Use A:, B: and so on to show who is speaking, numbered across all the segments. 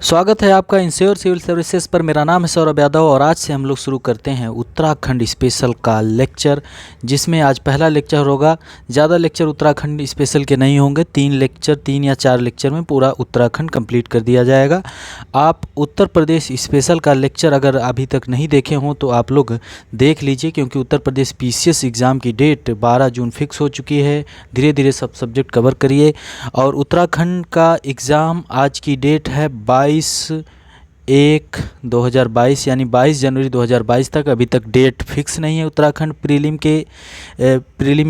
A: स्वागत है आपका इंश्योर सिविल सर्विसेज पर। मेरा नाम है सौरभ यादव और आज से हम लोग शुरू करते हैं उत्तराखंड स्पेशल का लेक्चर, जिसमें आज पहला लेक्चर होगा। ज़्यादा लेक्चर उत्तराखंड स्पेशल के नहीं होंगे, 3 या 4 लेक्चर में पूरा उत्तराखंड कंप्लीट कर दिया जाएगा। आप उत्तर प्रदेश स्पेशल का लेक्चर अगर अभी तक नहीं देखे हों तो आप लोग देख लीजिए, क्योंकि उत्तर प्रदेश PCS एग्ज़ाम की डेट 12 जून फिक्स हो चुकी है। धीरे धीरे सब सब्जेक्ट कवर करिए। और उत्तराखंड का एग्ज़ाम आज की डेट है 22/1/2022 यानी 22 जनवरी 2022 तक। अभी तक डेट फिक्स नहीं है उत्तराखंड प्रीलिम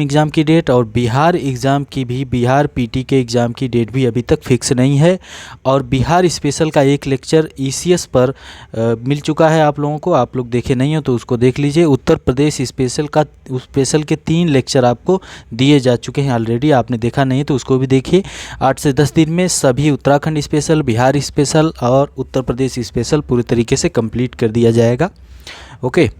A: एग्ज़ाम की डेट, और बिहार एग्ज़ाम की भी, बिहार PT के एग्ज़ाम की डेट भी अभी तक फिक्स नहीं है। और बिहार स्पेशल का एक लेक्चर ECS पर मिल चुका है आप लोगों को। आप लोग देखे नहीं हो तो उसको देख लीजिए। उत्तर प्रदेश स्पेशल के 3 लेक्चर आपको दिए जा चुके हैं ऑलरेडी। आपने देखा नहीं तो उसको भी देखिए। 8 से 10 दिन में सभी उत्तराखंड स्पेशल, बिहार स्पेशल और उत्तर प्रदेश स्पेशल पूरी तरीके से कंप्लीट कर दिया जाएगा। ओके,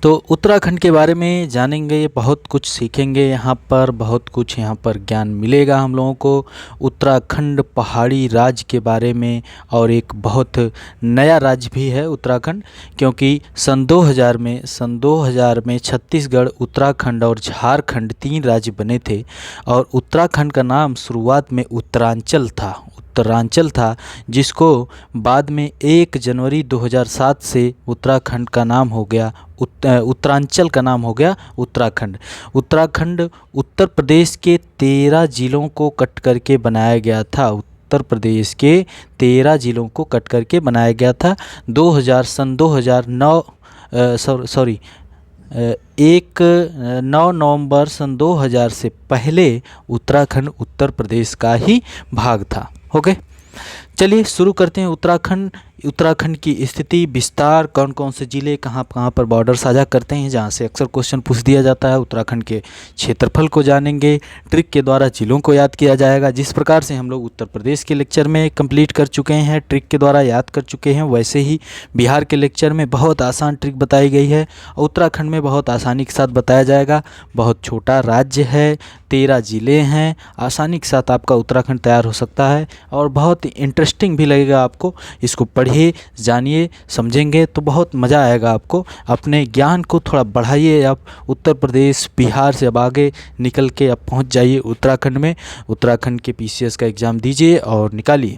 A: तो उत्तराखंड के बारे में जानेंगे, बहुत कुछ सीखेंगे यहाँ पर, बहुत कुछ यहाँ पर ज्ञान मिलेगा हम लोगों को उत्तराखंड पहाड़ी राज्य के बारे में। और एक बहुत नया राज्य भी है उत्तराखंड, क्योंकि सन 2000 में छत्तीसगढ़, उत्तराखंड और झारखंड 3 राज्य बने थे। और उत्तराखंड का नाम शुरुआत में उत्तरांचल था, जिसको बाद में 1 जनवरी 2007 से उत्तराखंड का नाम हो गया, उत्तरांचल का नाम हो गया उत्तराखंड। उत्तराखंड उत्तर प्रदेश के 13 जिलों को कट करके बनाया गया था। उत्तर प्रदेश के 13 जिलों को कट करके बनाया गया था। 9 नवंबर सन 2000 से पहले उत्तराखंड उत्तर प्रदेश का ही भाग था। ओके, चलिए शुरू करते हैं। उत्तराखंड की स्थिति, विस्तार, कौन कौन से ज़िले कहाँ कहाँ पर बॉर्डर साझा करते हैं, जहाँ से अक्सर क्वेश्चन पूछ दिया जाता है। उत्तराखंड के क्षेत्रफल को जानेंगे, ट्रिक के द्वारा जिलों को याद किया जाएगा। जिस प्रकार से हम लोग उत्तर प्रदेश के लेक्चर में कंप्लीट कर चुके हैं, ट्रिक के द्वारा याद कर चुके हैं, वैसे ही बिहार के लेक्चर में बहुत आसान ट्रिक बताई गई है। उत्तराखंड में बहुत आसानी के साथ बताया जाएगा। बहुत छोटा राज्य है, 13 ज़िले हैं, आसानी के साथ आपका उत्तराखंड तैयार हो सकता है और बहुत इंटरेस्टिंग भी लगेगा आपको। इसको पढ़िए, जानिए, समझेंगे तो बहुत मज़ा आएगा आपको। अपने ज्ञान को थोड़ा बढ़ाइए। आप उत्तर प्रदेश, बिहार से अब आगे निकल के अब पहुंच जाइए उत्तराखंड में। उत्तराखंड के PCS का एग्ज़ाम दीजिए और निकालिए।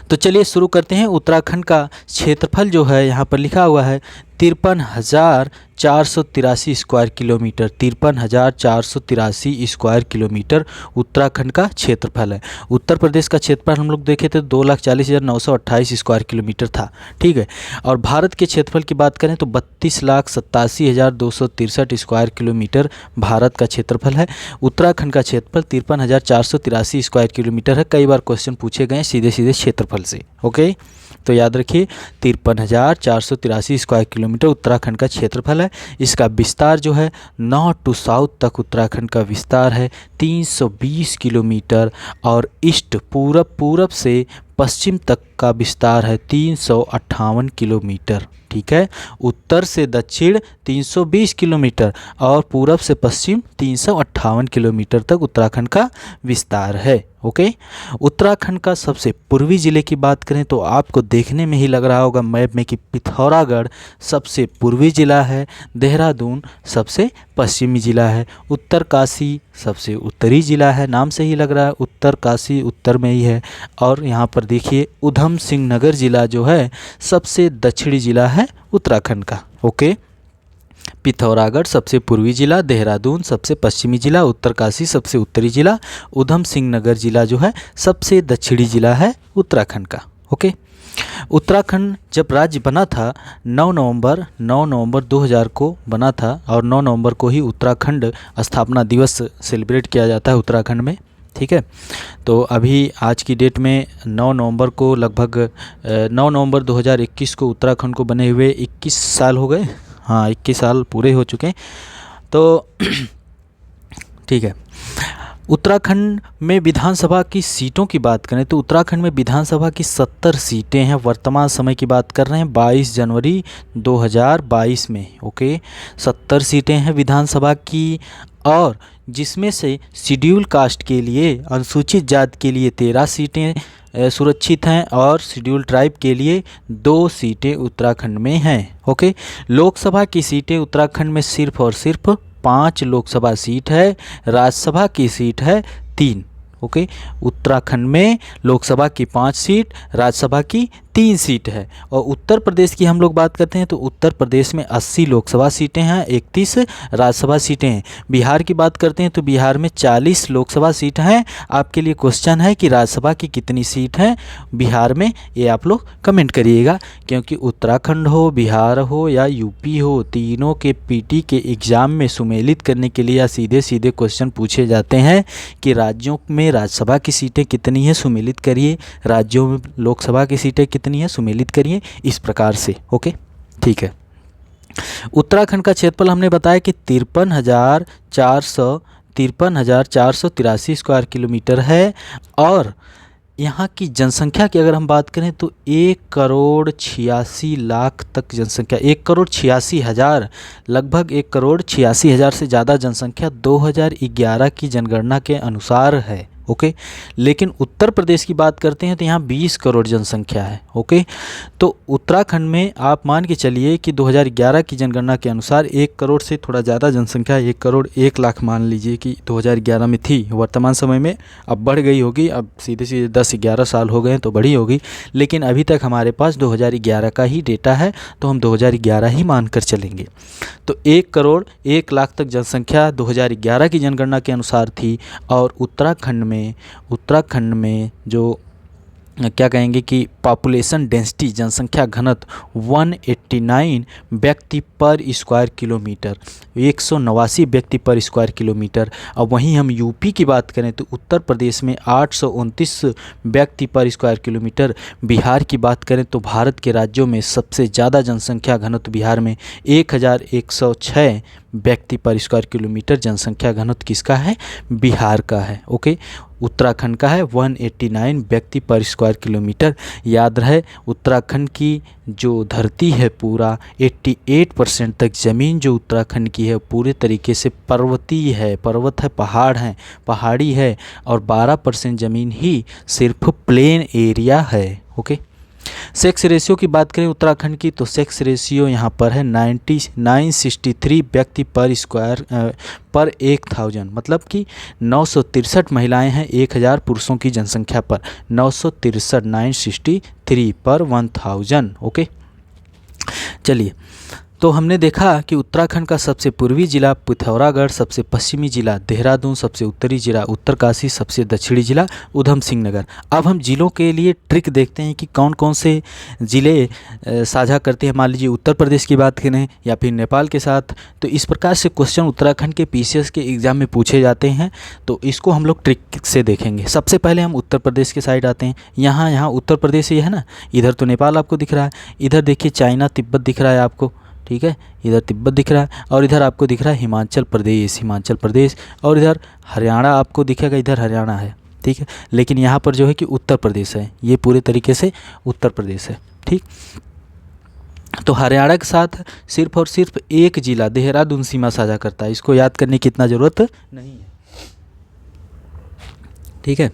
A: तो चलिए शुरू करते हैं। उत्तराखंड का क्षेत्रफल जो है यहाँ पर लिखा हुआ है 53,483 square kilometre. 53,483 square kilometre Uttarakhand का क्षेत्रफल है। उत्तर प्रदेश का क्षेत्रफल हम लोग देखे थे 2,40,928 स्क्वायर किलोमीटर था। ठीक है, और भारत के क्षेत्रफल की बात करें तो 32,87,263 स्क्वायर किलोमीटर भारत का क्षेत्रफल है। उत्तराखंड का क्षेत्रफल 53,483 स्क्वायर किलोमीटर है। कई बार क्वेश्चन पूछे गए सीधे क्षेत्रफल से। ओके, तो याद रखिए 53,483 स्क्वायर किलोमीटर उत्तराखंड का क्षेत्रफल है। इसका विस्तार जो है नॉर्थ टू साउथ तक उत्तराखंड का विस्तार है 320 किलोमीटर, और ईस्ट पूरब से पश्चिम तक का विस्तार है 358 किलोमीटर। ठीक है, उत्तर से दक्षिण 320 किलोमीटर और पूरब से पश्चिम 358 किलोमीटर तक उत्तराखंड का विस्तार है। ओके, उत्तराखंड का सबसे पूर्वी ज़िले की बात करें तो आपको देखने में ही लग रहा होगा मैप में कि पिथौरागढ़ सबसे पूर्वी ज़िला है, देहरादून सबसे पश्चिमी ज़िला है, उत्तरकाशी सबसे उत्तरी ज़िला है। नाम से ही लग रहा है उत्तरकाशी उत्तर में ही है। और यहाँ पर देखिए उधम सिंह नगर ज़िला जो है सबसे दक्षिणी ज़िला है उत्तराखंड का। ओके, पिथौरागढ़ सबसे पूर्वी ज़िला, देहरादून सबसे पश्चिमी ज़िला, उत्तरकाशी सबसे उत्तरी ज़िला, उधम सिंह नगर ज़िला जो है सबसे दक्षिणी ज़िला है उत्तराखंड का। ओके, उत्तराखंड जब राज्य बना था 9 नवंबर 2000 को बना था, और 9 नवंबर को ही उत्तराखंड स्थापना दिवस सेलिब्रेट किया जाता है उत्तराखंड में। ठीक है, तो अभी आज की डेट में 9 नवंबर को लगभग 9 नवंबर 2021 को उत्तराखंड को बने हुए 21 साल हो गए। हाँ, 21 साल पूरे हो चुके हैं। तो ठीक है, उत्तराखंड में विधानसभा की सीटों की बात करें तो उत्तराखंड में विधानसभा की 70 सीटें हैं। वर्तमान समय की बात कर रहे हैं 22 जनवरी 2022 में। ओके, 70 सीटें हैं विधानसभा की, और जिसमें से शेड्यूल कास्ट के लिए, अनुसूचित जाति के लिए 13 सीटें सुरक्षित हैं और शेड्यूल ट्राइब के लिए 2 सीटें उत्तराखंड में हैं। ओके, लोकसभा की सीटें उत्तराखंड में सिर्फ और सिर्फ 5 लोकसभा सीट है, राज्यसभा की सीट है 3। ओके, उत्तराखंड में लोकसभा की 5 सीट, राज्यसभा की 3 सीट है। और उत्तर प्रदेश की हम लोग बात करते हैं तो उत्तर प्रदेश में 80 लोकसभा सीटें हैं, 31 राज्यसभा सीटें हैं। बिहार की बात करते हैं तो बिहार में 40 लोकसभा सीट हैं। आपके लिए क्वेश्चन है कि राज्यसभा की कितनी सीट हैं बिहार में, ये आप लोग कमेंट करिएगा, क्योंकि उत्तराखंड हो, बिहार हो या यूपी हो, तीनों के पीटी के एग्ज़ाम में सुमेलित करने के लिए या सीधे सीधे क्वेश्चन पूछे जाते हैं कि राज्यों में राज्यसभा की सीटें कितनी है, सुमेलित करिए, राज्यों में लोकसभा की सीटें कितनी है, सुमेलित करिए, इस प्रकार से। ओके, ठीक है। उत्तराखंड का क्षेत्रफल हमने बताया कि 53,483 स्क्वायर किलोमीटर है। और यहाँ की जनसंख्या की अगर हम बात करें तो 1,86,00,000 तक जनसंख्या, 1,86,000, लगभग 1,86,000 से ज़्यादा जनसंख्या 2011 की जनगणना के अनुसार है। ओके, लेकिन उत्तर प्रदेश की बात करते हैं तो यहाँ 20 करोड़ जनसंख्या है। ओके, तो उत्तराखंड में आप मान के चलिए कि 2011 की जनगणना के अनुसार 1 करोड़ से थोड़ा ज़्यादा जनसंख्या, 1 करोड़ 1 लाख मान लीजिए कि 2011 में थी। वर्तमान समय में अब बढ़ गई होगी, अब सीधे सीधे 10-11 साल हो गए हैं तो बढ़ी होगी, लेकिन अभी तक हमारे पास 2011 का ही डेटा है तो हम 2011 ही मान कर चलेंगे। तो 1 करोड़ 1 लाख तक जनसंख्या 2011 की जनगणना के अनुसार थी। और उत्तराखंड में जो क्या कहेंगे कि पॉपुलेशन डेंसिटी, जनसंख्या घनत्व 189 व्यक्ति पर स्क्वायर किलोमीटर, 189 व्यक्ति पर स्क्वायर किलोमीटर। और वहीं हम यूपी की बात करें तो उत्तर प्रदेश में 829 व्यक्ति पर स्क्वायर किलोमीटर। बिहार की बात करें तो भारत के राज्यों में सबसे ज़्यादा जनसंख्या घनत्व बिहार में 1106 व्यक्ति पर स्क्वायर किलोमीटर जनसंख्या घनत्व किसका है, बिहार का है। ओके, उत्तराखंड का है 189 व्यक्ति पर स्क्वायर किलोमीटर। याद रहे उत्तराखंड की जो धरती है पूरा 88% तक ज़मीन जो उत्तराखंड की है पूरे तरीके से पर्वतीय है, पर्वत है, पहाड़ हैं, पहाड़ी है, और 12% ज़मीन ही सिर्फ प्लेन एरिया है। ओके, सेक्स रेशियो की बात करें उत्तराखंड की तो सेक्स रेशियो यहाँ पर है 963 व्यक्ति पर स्क्वायर पर 1000, मतलब कि 963 महिलाएं हैं 1000 पुरुषों की जनसंख्या पर, 963 पर 1000। ओके, चलिए, तो हमने देखा कि उत्तराखंड का सबसे पूर्वी जिला पिथौरागढ़, सबसे पश्चिमी जिला देहरादून, सबसे उत्तरी जिला उत्तरकाशी, सबसे दक्षिणी जिला उधम सिंह नगर। अब हम जिलों के लिए ट्रिक देखते हैं कि कौन कौन से ज़िले साझा करते हैं। मान लीजिए उत्तर प्रदेश की बात करें या फिर नेपाल के साथ, तो इस प्रकार से क्वेश्चन उत्तराखंड के पीसीएस के एग्ज़ाम में पूछे जाते हैं, तो इसको हम लोग ट्रिक से देखेंगे। सबसे पहले हम उत्तर प्रदेश के साइड आते हैं। यहाँ उत्तर प्रदेश ये है ना, इधर तो नेपाल आपको दिख रहा है, इधर देखिए चाइना तिब्बत दिख रहा है आपको, ठीक है, इधर तिब्बत दिख रहा है, और इधर आपको दिख रहा है हिमाचल प्रदेश, और इधर हरियाणा आपको दिखेगा, इधर हरियाणा है, ठीक है, लेकिन यहाँ पर जो है कि उत्तर प्रदेश है, ये पूरे तरीके से उत्तर प्रदेश है। ठीक, तो हरियाणा के साथ सिर्फ और सिर्फ एक जिला देहरादून सीमा साझा करता है, इसको याद करने की इतना ज़रूरत नहीं है। ठीक है,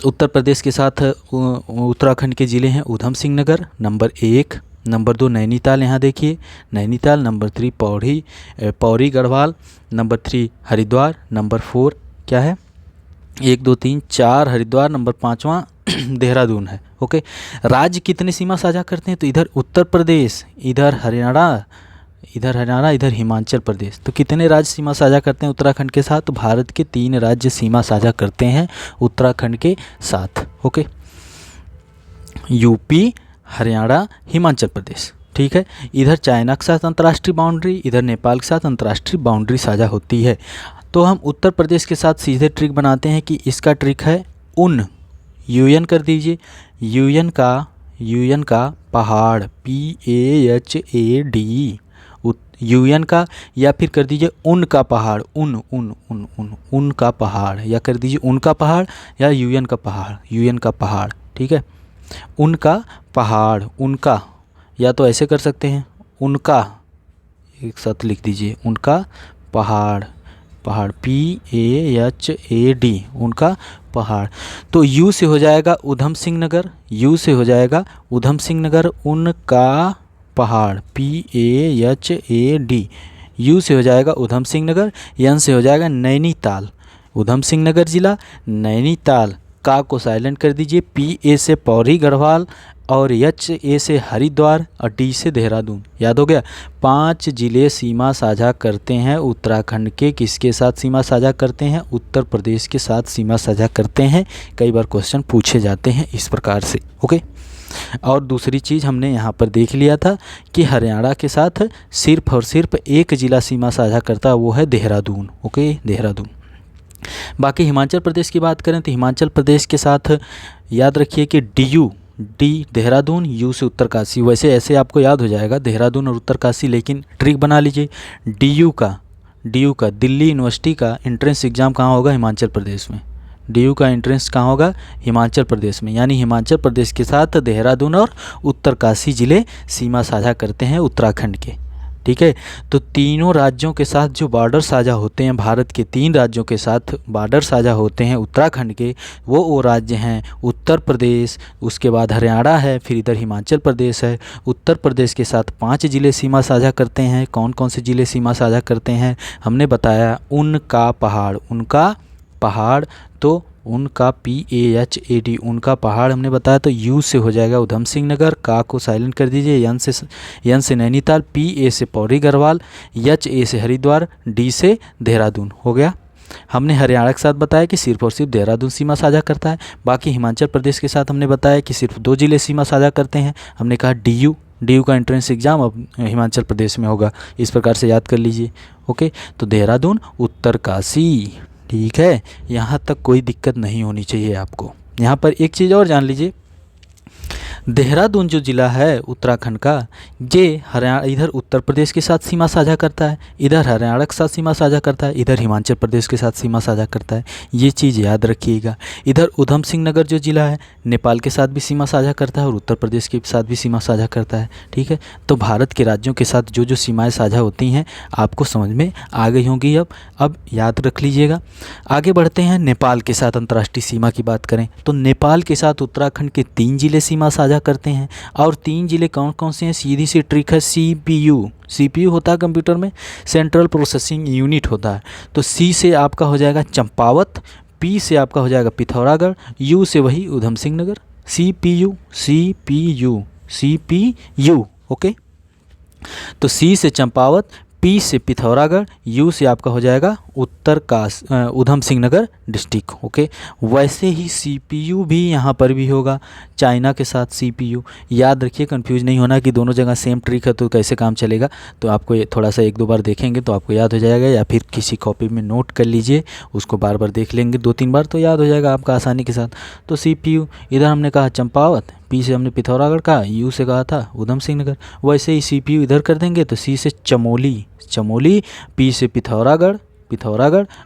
A: उत्तर प्रदेश के साथ उत्तराखंड के ज़िले हैं उधम सिंह नगर नंबर 1, नंबर 2 नैनीताल, यहाँ देखिए Nainital, number 3 Pauri Garhwal, number 3 Haridwar, number 4 क्या है 1 2 3 4 हरिद्वार, नंबर 5वां देहरादून है। ओके, राज्य कितने सीमा साझा करते हैं तो इधर उत्तर प्रदेश, इधर हरियाणा, इधर हिमाचल प्रदेश। तो कितने राज्य सीमा साझा करते हैं उत्तराखंड के साथ? तो भारत के 3 राज्य सीमा साझा करते हैं उत्तराखंड के साथ। Okay, UP, Haryana, Himachal Pradesh. ठीक है, इधर चाइना के साथ अंतर्राष्ट्रीय बाउंड्री, इधर नेपाल के साथ अंतर्राष्ट्रीय बाउंड्री साझा होती है। तो हम उत्तर प्रदेश के साथ सीधे ट्रिक बनाते हैं कि इसका ट्रिक है उन, यूएन कर दीजिए, यूएन का पहाड़ PAHAD, यूएन का, या फिर कर दीजिए उनका पहाड़, उनका पहाड़, या कर दीजिए उनका पहाड़ या यूएन का पहाड़। ठीक है, उनका पहाड़, उनका, या तो ऐसे कर सकते हैं उनका, एक साथ लिख दीजिए उनका पहाड़, पहाड़, PAHAD उनका पहाड़। तो यू से हो जाएगा उधम सिंह नगर, यू से हो जाएगा उधम सिंह नगर उनका पहाड़, PAHAD, यू से हो जाएगा उधम सिंह नगर, एन से हो जाएगा नैनीताल, उधम सिंह नगर जिला नैनीताल, का को साइलेंट कर दीजिए, PA से पौड़ी गढ़वाल और HA से हरिद्वार और D से देहरादून। याद हो गया। 5 जिले सीमा साझा करते हैं उत्तराखंड के, किसके साथ सीमा साझा करते हैं? उत्तर प्रदेश के साथ सीमा साझा करते हैं। कई बार क्वेश्चन पूछे जाते हैं इस प्रकार से। ओके। और दूसरी चीज़ हमने यहाँ पर देख लिया था कि हरियाणा के साथ सिर्फ और सिर्फ एक ज़िला सीमा साझा करता है, वो है देहरादून। ओके, देहरादून। बाकी हिमाचल प्रदेश की बात करें तो हिमाचल प्रदेश के साथ याद रखिए कि डी देहरादून, यू से उत्तरकाशी। वैसे ऐसे आपको याद हो जाएगा देहरादून और उत्तरकाशी, लेकिन ट्रिक बना लीजिए। डी यू का दिल्ली यूनिवर्सिटी का एंट्रेंस एग्ज़ाम कहाँ होगा? हिमाचल प्रदेश में। DU का एंट्रेंस कहाँ होगा? हिमाचल प्रदेश में। यानी हिमाचल प्रदेश के साथ देहरादून और उत्तरकाशी ज़िले सीमा साझा करते हैं उत्तराखंड के। ठीक है। तो तीनों राज्यों के साथ जो बॉर्डर साझा होते हैं, भारत के 3 राज्यों के साथ बॉर्डर साझा होते हैं उत्तराखंड के, वो राज्य हैं उत्तर प्रदेश, उसके बाद हरियाणा है, फिर इधर हिमाचल प्रदेश है। उत्तर प्रदेश के साथ 5 ज़िले सीमा साझा करते हैं। कौन कौन से ज़िले सीमा साझा करते हैं? हमने बताया उनका पहाड़, तो उनका PAHAD उनका पहाड़ हमने बताया। तो यू से हो जाएगा उधम सिंह नगर, का को साइलेंट कर दीजिए, एन से नैनीताल, PA से पौड़ी गढ़वाल, HA से हरिद्वार, D से देहरादून। हो गया। हमने हरियाणा के साथ बताया कि सिर्फ और सिर्फ देहरादून सीमा साझा करता है। बाकी हिमाचल प्रदेश के साथ हमने बताया कि सिर्फ 2 ज़िले सीमा साझा करते हैं। हमने कहा DU का एंट्रेंस एग्ज़ाम अब हिमाचल प्रदेश में होगा। इस प्रकार से याद कर लीजिए। ओके। तो देहरादून, उत्तरकाशी। ठीक है, यहाँ तक कोई दिक्कत नहीं होनी चाहिए आपको। यहाँ पर एक चीज़ और जान लीजिए, देहरादून जो ज़िला है उत्तराखंड का, ये हरियाणा इधर उत्तर प्रदेश के साथ सीमा साझा करता है, इधर हरियाणा के साथ सीमा साझा करता है, इधर हिमाचल प्रदेश के साथ सीमा साझा करता है। ये चीज़ याद रखिएगा। इधर उधम सिंह नगर जो ज़िला है नेपाल के साथ भी सीमा साझा करता है और उत्तर प्रदेश के साथ भी सीमा साझा करता है। ठीक है। तो भारत के राज्यों के साथ जो जो सीमाएँ साझा होती हैं आपको समझ में आ गई होंगी। अब याद रख लीजिएगा। आगे बढ़ते हैं। नेपाल के साथ अंतर्राष्ट्रीय सीमा की बात करें तो नेपाल के साथ उत्तराखंड के 3 ज़िले सीमा साझा करते हैं। और 3 ज़िले कौन कौन से हैं? सीधी सी ट्रिक है, CPU होता है कंप्यूटर में, सेंट्रल प्रोसेसिंग यूनिट होता है। तो C से आपका हो जाएगा चंपावत, P से आपका हो जाएगा पिथौरागढ़, U से वही उधम सिंह नगर। CPU। ओके। तो C से चंपावत, P से पिथौरागढ़, U से आपका हो जाएगा उधम सिंह नगर डिस्ट्रिक्ट। ओके। वैसे ही CPU भी यहाँ पर भी होगा, चाइना के साथ CPU। याद रखिए, कंफ्यूज नहीं होना कि दोनों जगह सेम ट्रिक है तो कैसे काम चलेगा। तो आपको ये थोड़ा सा 1-2 बार देखेंगे तो आपको याद हो जाएगा, या फिर किसी कॉपी में नोट कर लीजिए, उसको बार बार देख लेंगे 2-3 बार तो याद हो जाएगा आपका आसानी के साथ। तो CPU इधर हमने कहा चंपावत, P से हमने पिथौरागढ़ कहा, U से कहा था उधम सिंह नगर। वैसे ही CPU इधर कर देंगे तो C से चमोली, P से पिथौरागढ़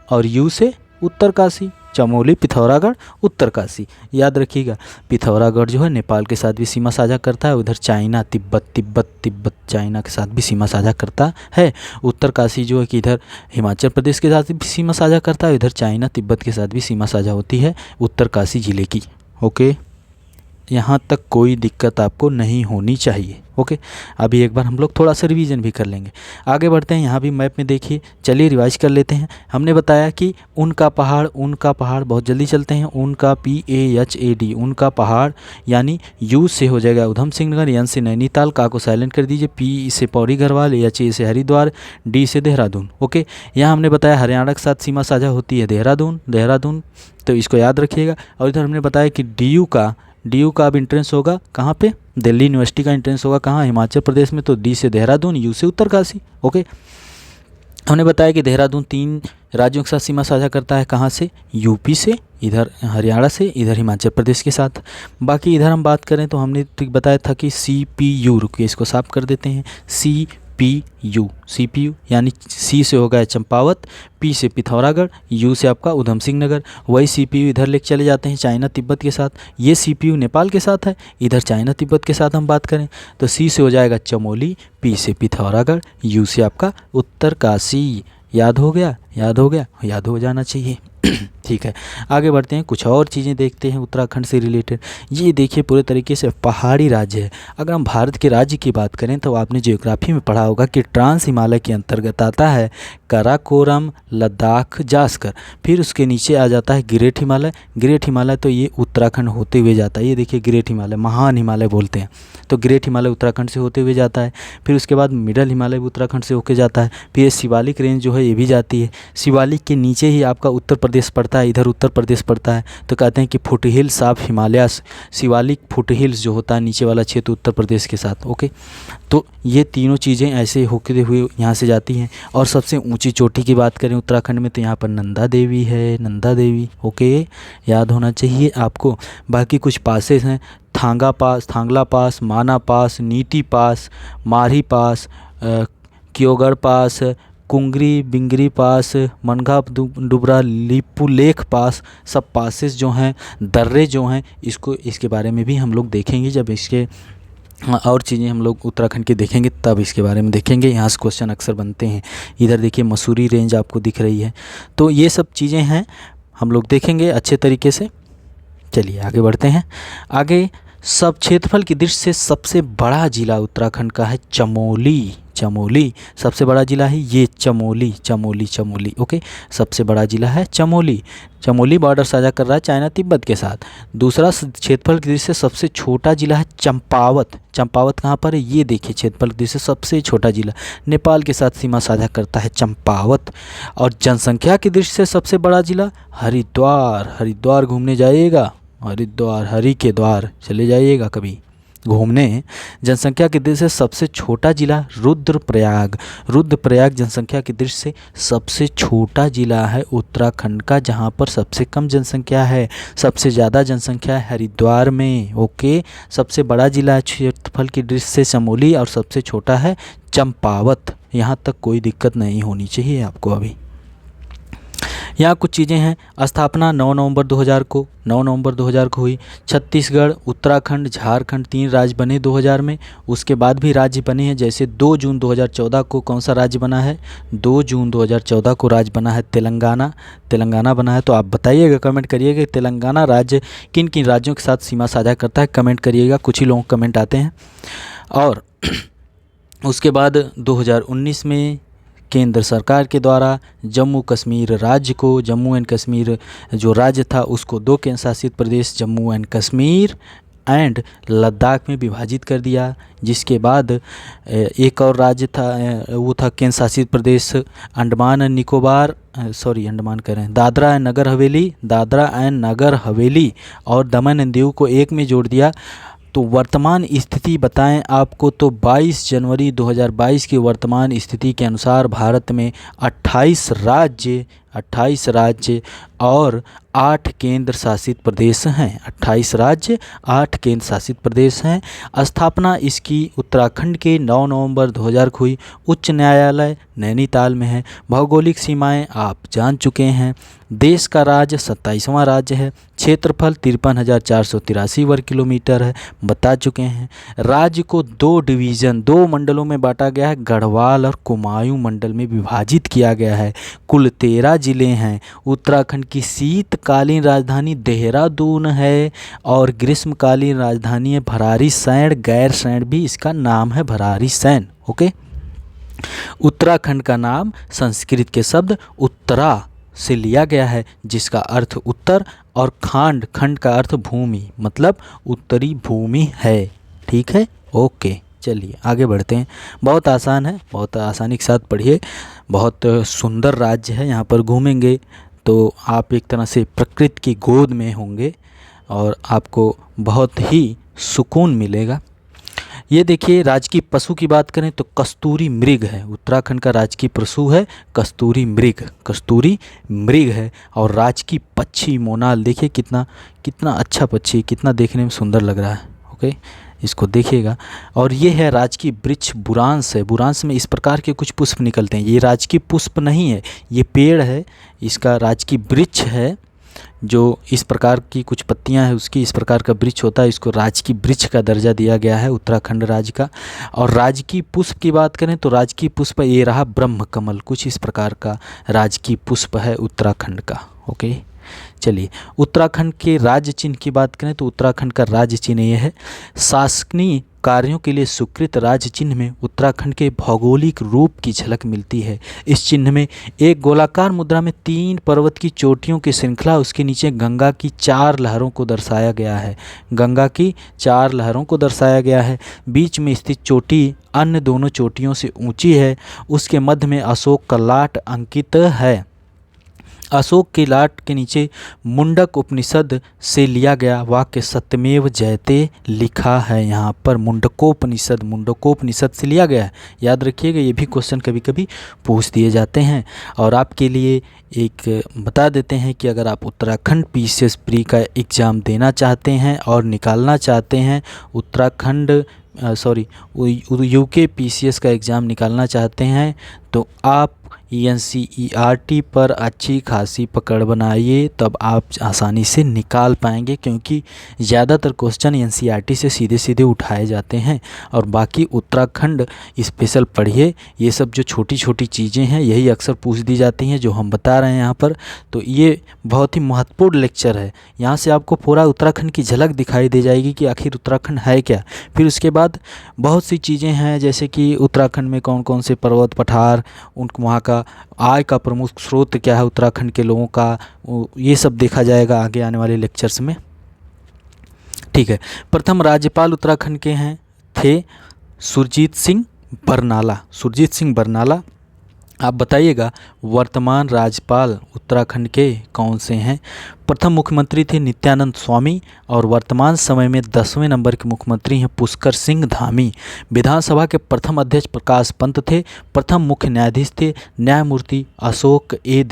A: और U से उत्तरकाशी। चमोली, पिथौरागढ़, उत्तरकाशी। याद रखिएगा। पिथौरागढ़ जो है नेपाल के साथ भी सीमा साझा करता है, उधर चाइना, तिब्बत चाइना के साथ भी सीमा साझा करता है। उत्तरकाशी जो है कि इधर हिमाचल प्रदेश के साथ भी सीमा साझा करता है, इधर चाइना, तिब्बत के साथ भी सीमा साझा होती है उत्तरकाशी ज़िले की। ओके। यहाँ तक कोई दिक्कत आपको नहीं होनी चाहिए। ओके। अभी एक बार हम लोग थोड़ा सा रिवीजन भी कर लेंगे। आगे बढ़ते हैं। यहाँ भी मैप में देखिए, चलिए रिवाइज कर लेते हैं। हमने बताया कि उनका पहाड़, बहुत जल्दी चलते हैं। उनका PAHAD उनका पहाड़, यानी U से हो जाएगा उधम सिंह नगर, N से नैनीताल, का को साइलेंट कर दीजिए, P से पौड़ी गढ़वाल, HA से हरिद्वार, D से देहरादून। ओके। यहाँ हमने बताया हरियाणा के साथ सीमा साझा होती है देहरादून, तो इसको याद रखिएगा। और इधर हमने बताया कि DU का अब एंट्रेंस होगा कहाँ पे? दिल्ली यूनिवर्सिटी का एंट्रेंस होगा कहाँ? हिमाचल प्रदेश में। तो D से देहरादून, U से उत्तरकाशी। ओके। हमने बताया कि देहरादून 3 राज्यों के साथ सीमा साझा करता है। कहाँ से? UP से, इधर हरियाणा से, इधर हिमाचल प्रदेश के साथ। बाकी इधर हम बात करें तो हमने ट्रिक बताया था कि CPU, रुकिए इसको साफ कर देते हैं, CPU यानी C से होगा चंपावत, P से पिथौरागढ़, U से आपका उधम सिंह नगर। वही CPU इधर लेके चले जाते हैं चाइना तिब्बत के साथ। ये CPU नेपाल के साथ है, इधर चाइना तिब्बत के साथ हम बात करें तो C से हो जाएगा चमोली, P से पिथौरागढ़, U से आपका उत्तरकाशी। याद हो गया? याद हो गया? याद हो जाना चाहिए। ठीक है, आगे बढ़ते हैं, कुछ और चीज़ें देखते हैं उत्तराखंड से रिलेटेड। ये देखिए पूरे तरीके से पहाड़ी राज्य है। अगर हम भारत के राज्य की बात करें तो आपने ज्योग्राफी में पढ़ा होगा कि ट्रांस हिमालय के अंतर्गत आता है काराकोरम, लद्दाख, जास्कर, फिर उसके नीचे आ जाता है ग्रेट हिमालय। ग्रेट हिमालय तो ये उत्तराखंड होते हुए जाता है, ये देखिए ग्रेट हिमालय, महान हिमालय बोलते हैं, तो ग्रेट हिमालय उत्तराखंड से होते हुए जाता है। फिर उसके बाद मिडल हिमालय भी उत्तराखंड से होके जाता है। फिर ये शिवालिक रेंज जो है ये भी जाती है। शिवालिक के नीचे ही आपका उत्तर प्रदेश पड़ता है, इधर उत्तर प्रदेश पड़ता है, तो कहते हैं कि foot hills of Himalayas, Shivalik foot hills जो होता है नीचे वाला क्षेत्र उत्तर प्रदेश के साथ। ओके, तो ये तीनों चीज़ें ऐसे होते हुए यहाँ से जाती हैं। और सबसे ऊंची चोटी की बात करें उत्तराखंड में तो यहाँ पर नंदा देवी है, नंदा देवी। ओके, याद होना चाहिए आपको। बाकी कुछ पासेस हैं, थांगा पास, थांगला पास, माना पास, नीटी पास, मारही पास, क्योगढ़ पास, कुंगरी बिंगरी पास, मनगा डुबरा, लिपुलेख पास, सब पासेस जो हैं, दर्रे जो हैं, इसके बारे में भी हम लोग देखेंगे जब इसके और चीज़ें हम लोग उत्तराखंड के देखेंगे तब इसके बारे में देखेंगे। यहाँ से क्वेश्चन अक्सर बनते हैं। इधर देखिए मसूरी रेंज आपको दिख रही है, तो ये सब चीज़ें हैं हम लोग देखेंगे अच्छे तरीके से। चलिए आगे बढ़ते हैं। आगे सब क्षेत्रफल की दृष्टि से सबसे बड़ा जिला उत्तराखंड का है चमोली। चमोली सबसे बड़ा जिला है ये, चमोली चमोली चमोली। ओके, सबसे बड़ा जिला है चमोली। चमोली बॉर्डर साझा कर रहा है चाइना तिब्बत के साथ। दूसरा क्षेत्रफल की दृष्टि से सबसे छोटा जिला है चंपावत। चंपावत कहाँ पर है? ये देखिए क्षेत्रफल की दृष्टि से सबसे छोटा जिला, नेपाल के साथ सीमा साझा करता है चंपावत। और जनसंख्या की दृष्टि से सबसे बड़ा जिला हरिद्वार। हरिद्वार घूमने जाइएगा, हरिद्वार, हरि के द्वार चले जाइएगा कभी घूमने। जनसंख्या की दृष्टि से सबसे छोटा जिला रुद्रप्रयाग। रुद्रप्रयाग जनसंख्या की दृष्टि से सबसे छोटा जिला है उत्तराखंड का, जहाँ पर सबसे कम जनसंख्या है। सबसे ज़्यादा जनसंख्या है हरिद्वार में। ओके, सबसे बड़ा जिला है क्षेत्रफल की दृष्टि से चमोली और सबसे छोटा है चंपावत। यहाँ तक कोई दिक्कत नहीं होनी चाहिए आपको। अभी यहाँ कुछ चीज़ें हैं। स्थापना 9 नवंबर 2000 को, 9 नवंबर 2000 को हुई। छत्तीसगढ़, उत्तराखंड, झारखंड 3 राज्य बने 2000 में। उसके बाद भी राज्य बने हैं, जैसे 2 जून 2014 को कौन सा राज्य बना है? 2 जून 2014 को राज्य बना है तेलंगाना। तेलंगाना बना है, तो आप बताइएगा, कमेंट करिएगा तेलंगाना राज्य किन किन राज्यों के साथ सीमा साझा करता है, कमेंट करिएगा। कुछ ही लोगों कमेंट आते हैं। और उसके बाद 2019 में केंद्र सरकार के द्वारा जम्मू कश्मीर राज्य को, जम्मू एंड कश्मीर जो राज्य था उसको 2 केंद्र शासित प्रदेश जम्मू एंड कश्मीर एंड लद्दाख में विभाजित कर दिया। जिसके बाद एक और राज्य था, वो था केंद्र शासित प्रदेश अंडमान एंड निकोबार, अंडमान करें, दादरा एंड नगर हवेली, दादरा एंड नगर हवेली और दमन एंड दीव को एक में जोड़ दिया। तो वर्तमान स्थिति बताएं आपको, तो 22 जनवरी 2022 की वर्तमान स्थिति के अनुसार भारत में 28 राज्य और 8 केंद्र शासित प्रदेश हैं। 28 राज्य, 8 केंद्र शासित प्रदेश हैं। स्थापना इसकी उत्तराखंड के 9 नवंबर 2000 को हुई। उच्च न्यायालय नैनीताल में है। भौगोलिक सीमाएं आप जान चुके हैं। देश का राज्य 27वां राज्य है। क्षेत्रफल 53,483 वर्ग किलोमीटर है, बता चुके हैं। राज्य को 2 डिवीज़न, 2 मंडलों में बांटा गया है, गढ़वाल और कुमायूं मंडल में विभाजित किया गया है। कुल 13 जिले हैं। उत्तराखंड की शीतकालीन राजधानी देहरादून है और ग्रीष्मकालीन राजधानी है भरारीसैंण। गैरसैंण भी इसका नाम है, भरारीसैंण। ओके, उत्तराखंड का नाम संस्कृत के शब्द उत्तरा से लिया गया है, जिसका अर्थ उत्तर, और खंड का अर्थ भूमि, मतलब उत्तरी भूमि है। ठीक है, ओके, चलिए आगे बढ़ते हैं। बहुत आसान है, बहुत आसानी के साथ पढ़िए। बहुत सुंदर राज्य है। यहाँ पर घूमेंगे तो आप एक तरह से प्रकृति की गोद में होंगे और आपको बहुत ही सुकून मिलेगा। ये देखिए, राजकीय पशु की बात करें तो कस्तूरी मृग है। उत्तराखंड का राजकीय पशु है कस्तूरी मृग, कस्तूरी मृग है। और राजकीय पक्षी मोनाल, देखिए कितना अच्छा पक्षी, कितना देखने में सुंदर लग रहा है। ओके, इसको देखिएगा। और ये है राजकीय वृक्ष बुरांश है। बुरांश में इस प्रकार के कुछ पुष्प निकलते हैं। ये राजकीय पुष्प नहीं है, ये पेड़ है, इसका राजकीय वृक्ष है। जो इस प्रकार की कुछ पत्तियां हैं उसकी इस प्रकार का वृक्ष होता है, इसको राजकीय वृक्ष का दर्जा दिया गया है उत्तराखंड राज्य का। और राजकीय पुष्प की बात करें तो राजकीय पुष्प ये रहा ब्रह्म कमल, कुछ इस प्रकार का राजकीय पुष्प है उत्तराखंड का। ओके, चलिए उत्तराखंड के राज्य चिन्ह की बात करें तो उत्तराखंड का राज्य चिन्ह ये है। शासकीय कार्यों के लिए स्वीकृत राज्य चिन्ह में उत्तराखंड के भौगोलिक रूप की झलक मिलती है। इस चिन्ह में एक गोलाकार मुद्रा में 3 पर्वत की चोटियों की श्रृंखला, उसके नीचे गंगा की 4 लहरों को दर्शाया गया है। गंगा की 4 लहरों को दर्शाया गया है। बीच में स्थित चोटी अन्य दोनों चोटियों से ऊंची है। उसके मध्य में अशोक का लाट अंकित है। अशोक के लाट के नीचे मुंडक उपनिषद से लिया गया वाक्य सत्यमेव जयते लिखा है। यहाँ पर मुंडकोपनिषद से लिया गया है। याद रखिएगा, ये भी क्वेश्चन कभी कभी पूछ दिए जाते हैं। और आपके लिए एक बता देते हैं कि अगर आप उत्तराखंड पीसीएस प्री का एग्ज़ाम देना चाहते हैं और निकालना चाहते हैं, यूके पीसीएस का एग्ज़ाम निकालना चाहते हैं, तो आप एनसीईआरटी पर अच्छी खासी पकड़ बनाइए, तब आप आसानी से निकाल पाएंगे, क्योंकि ज़्यादातर क्वेश्चन एनसीईआरटी से सीधे सीधे उठाए जाते हैं। और बाकी उत्तराखंड स्पेशल पढ़िए, ये सब जो छोटी छोटी चीज़ें हैं यही अक्सर पूछ दी जाती हैं जो हम बता रहे हैं यहाँ पर। तो ये बहुत ही महत्वपूर्ण लेक्चर है। यहाँ से आपको पूरा उत्तराखंड की झलक दिखाई दे जाएगी कि आखिर उत्तराखंड है क्या। फिर उसके बाद बहुत सी चीज़ें हैं, जैसे कि उत्तराखंड में कौन कौन से पर्वत पठार, उनको वहाँ का आय का प्रमुख स्रोत क्या है उत्तराखंड के लोगों का, ये सब देखा जाएगा आगे आने वाले लेक्चर्स में। ठीक है, प्रथम राज्यपाल उत्तराखंड के थे सुरजीत सिंह बरनाला। आप बताइएगा वर्तमान राज्यपाल उत्तराखंड के कौन से हैं। प्रथम मुख्यमंत्री थे नित्यानंद स्वामी और वर्तमान समय में 10वें नंबर के मुख्यमंत्री हैं पुष्कर सिंह धामी। विधानसभा के प्रथम अध्यक्ष प्रकाश पंत थे। प्रथम मुख्य न्यायाधीश थे न्यायमूर्ति अशोक ए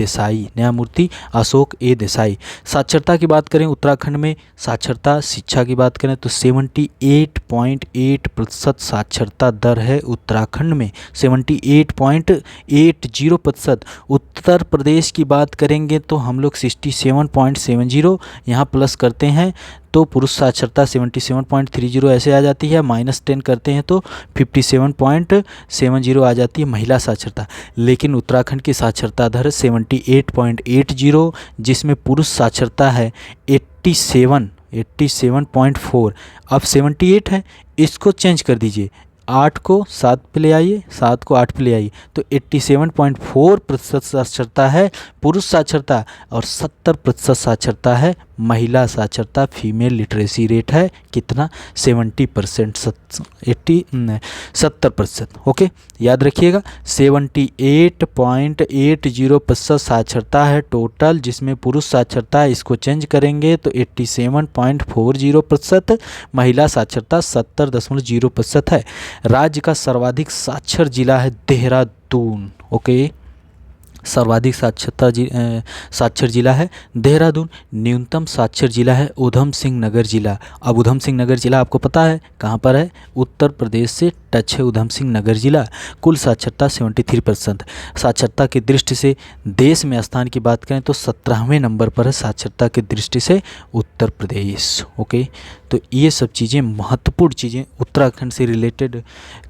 A: देसाई। साक्षरता की बात करें उत्तराखंड में, साक्षरता शिक्षा की बात करें तो 78.8% साक्षरता दर है उत्तराखंड में, 78.80%। उत्तर प्रदेश की बात करेंगे तो हम लोग 67.70 यहाँ प्लस करते हैं तो पुरुष साक्षरता 77.30 ऐसे आ जाती है, -10 करते हैं तो 57.70 आ जाती है महिला साक्षरता। लेकिन उत्तराखंड की साक्षरता दर 78.80, जिसमें पुरुष साक्षरता है 87.4। अब 78 है, इसको चेंज कर दीजिए, 8 को 7 पे ले आइए, 7 को 8 पे ले आइए, तो 87.4% साक्षरता है पुरुष साक्षरता और 70% साक्षरता है महिला साक्षरता। फीमेल लिटरेसी रेट है कितना, 70%। ओके, याद रखिएगा 78.80% साक्षरता है टोटल, जिसमें पुरुष साक्षरता है इसको चेंज करेंगे तो 87.40%, महिला साक्षरता 70.0% है। राज्य का सर्वाधिक साक्षर जिला है देहरादून। ओके, सर्वाधिक साक्षर जिला है देहरादून। न्यूनतम साक्षर जिला है उधम सिंह नगर जिला। अब उधम सिंह नगर जिला आपको पता है कहाँ पर है, उत्तर प्रदेश से टच है उधम सिंह नगर जिला। कुल साक्षरता 73%। साक्षरता की दृष्टि से देश में स्थान की बात करें तो 17वें नंबर पर है साक्षरता की दृष्टि से उत्तर प्रदेश। ओके, तो ये सब चीज़ें महत्वपूर्ण चीज़ें उत्तराखंड से रिलेटेड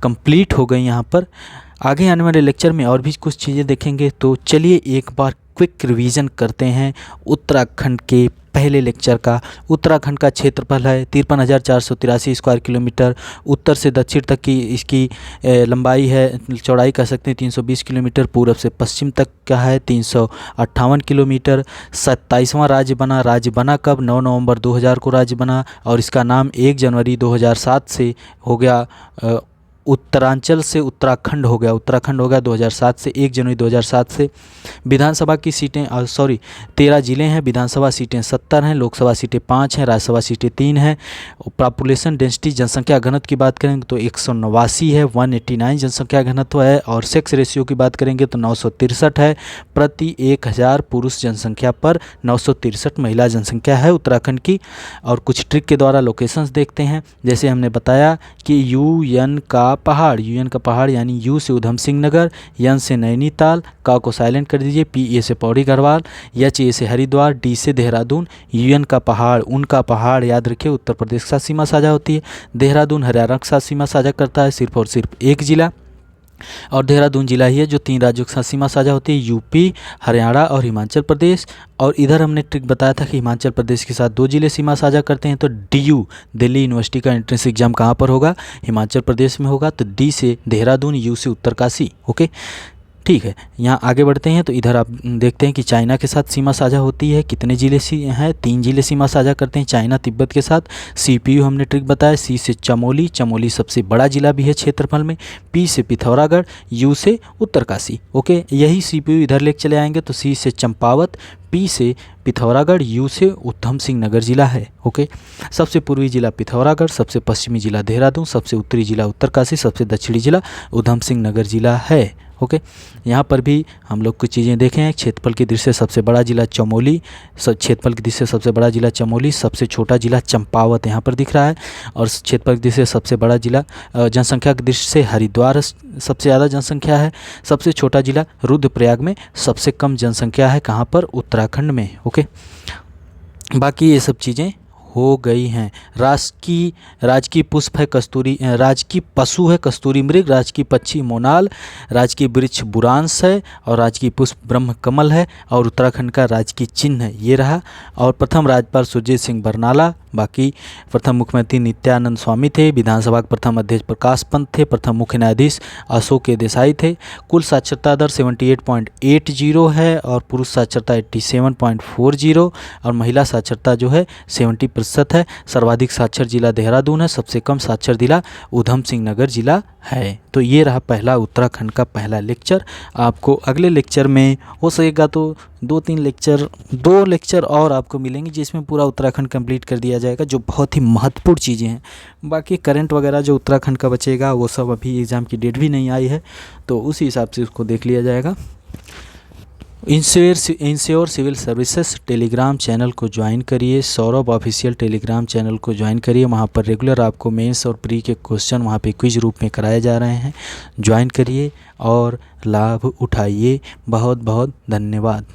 A: कंप्लीट हो गई यहाँ पर। आगे आने वाले लेक्चर में और भी कुछ चीज़ें देखेंगे, तो चलिए एक बार क्विक रिवीजन करते हैं उत्तराखंड के पहले लेक्चर का। उत्तराखंड का क्षेत्रफल है 53,483 स्क्वायर किलोमीटर। उत्तर से दक्षिण तक की इसकी लंबाई है, चौड़ाई कह सकते हैं 320 किलोमीटर। पूरब से पश्चिम तक का है 358 किलोमीटर। 27वां राज्य बना कब, 9 नवंबर 2000 को राज्य बना, और इसका नाम 1 जनवरी 2007 से हो गया, उत्तरांचल से उत्तराखंड हो गया 2007 से, 1 जनवरी 2007 से। विधानसभा की सीटें 13 ज़िले हैं, विधानसभा सीटें 70 हैं, लोकसभा सीटें 5 हैं, राज्यसभा सीटें 3 हैं। पॉपुलेशन डेंसिटी जनसंख्या घनत्व की बात करेंगे तो 189 है, 189 जनसंख्या घनत्व है। और सेक्स रेशियो की बात करेंगे तो 963 है, प्रति 1000 पुरुष जनसंख्या पर 963 महिला जनसंख्या है उत्तराखंड की। और कुछ ट्रिक के द्वारा लोकेशंस देखते हैं, जैसे हमने बताया कि UN का पहाड़, यूएन का पहाड़ यानी यू से उधम सिंह नगर, एन से नैनीताल, का को साइलेंट कर दीजिए, पी ए से पौड़ी गढ़वाल, एच ए से हरिद्वार, डी से देहरादून, यूएन का पहाड़, उनका पहाड़ याद रखिए उत्तर प्रदेश के साथ सीमा साझा होती है। देहरादून हरियाणा के साथ सीमा साझा करता है सिर्फ और सिर्फ एक जिला, और देहरादून जिला ही है जो 3 राज्यों के साथ सीमा साझा होती है, यूपी, हरियाणा और हिमाचल प्रदेश। और इधर हमने ट्रिक बताया था कि हिमाचल प्रदेश के साथ 2 जिले सीमा साझा करते हैं। तो DU दिल्ली यूनिवर्सिटी का एंट्रेंस एग्जाम कहाँ पर होगा? हिमाचल प्रदेश में होगा। तो D से देहरादून, U से उत्तरकाशी। ओके, ठीक है, यहाँ आगे बढ़ते हैं। तो इधर आप देखते हैं कि चाइना के साथ सीमा साझा होती है। कितने जिले हैं? 3 जिले सीमा साझा करते हैं चाइना तिब्बत के साथ। CPU हमने ट्रिक बताया, C से चमोली, चमोली सबसे बड़ा जिला भी है क्षेत्रफल में, P से पिथौरागढ़, U से उत्तरकाशी। ओके, यही CPU इधर लेके चले आएंगे। तो C से चंपावत, P से पिथौरागढ़, U से उधम सिंह नगर जिला है। ओके, सबसे पूर्वी जिला पिथौरागढ़, सबसे पश्चिमी जिला देहरादून, सबसे उत्तरी जिला उत्तरकाशी, सबसे दक्षिणी जिला उधम सिंह नगर जिला है। ओके, यहाँ पर भी हम लोग कुछ चीज़ें देखें हैं। क्षेत्रफल की दृष्टि से सबसे बड़ा जिला चमोली, क्षेत्रफल की दृष्टि से सबसे बड़ा जिला चमोली, सबसे छोटा जिला चंपावत यहाँ पर दिख रहा है। और क्षेत्रफल की दृष्टि से सबसे बड़ा जिला, जनसंख्या की दृष्टि से हरिद्वार सबसे ज़्यादा जनसंख्या है। सबसे छोटा जिला रुद्रप्रयाग में सबसे कम जनसंख्या है। कहाँ पर? उत्तराखंड में। ओके, बाकी ये सब चीज़ें हो गई हैं। राजकीय पुष्प है कस्तूरी, राजकीय पशु है कस्तूरी मृग, राजकीय पक्षी मोनाल, राजकीय वृक्ष बुरांश है, और राजकीय पुष्प ब्रह्म कमल है, और उत्तराखंड का राजकीय चिन्ह है ये रहा। और प्रथम राज्यपाल सुरजीत सिंह बरनाला, बाकी प्रथम मुख्यमंत्री नित्यानंद स्वामी थे, विधानसभा के प्रथम अध्यक्ष प्रकाश पंत थे, प्रथम मुख्य न्यायाधीश अशोक के देसाई थे। कुल साक्षरता दर 78.80 है, और पुरुष साक्षरता 87.40, और महिला साक्षरता जो है 70% है। सर्वाधिक साक्षर जिला देहरादून है, सबसे कम साक्षर जिला उधम सिंह नगर जिला है। तो ये रहा पहला उत्तराखंड का पहला लेक्चर। आपको अगले लेक्चर में हो सकेगा तो 2 लेक्चर और आपको मिलेंगे जिसमें पूरा उत्तराखंड कंप्लीट कर दिया जाएगा, जो बहुत ही महत्वपूर्ण चीज़ें हैं। बाकी करंट वगैरह जो उत्तराखंड का बचेगा वो सब अभी एग्ज़ाम की डेट भी नहीं आई है, तो उसी हिसाब से उसको देख लिया जाएगा। Ensure civil services Telegram channel को ज्वाइन करिए, सौरभ ऑफिशियल टेलीग्राम चैनल को ज्वाइन करिए। वहाँ पर रेगुलर आपको मेंस और प्री के क्वेश्चन वहाँ पे क्विज रूप में कराए जा रहे हैं। ज्वाइन करिए और लाभ उठाइए। बहुत बहुत धन्यवाद।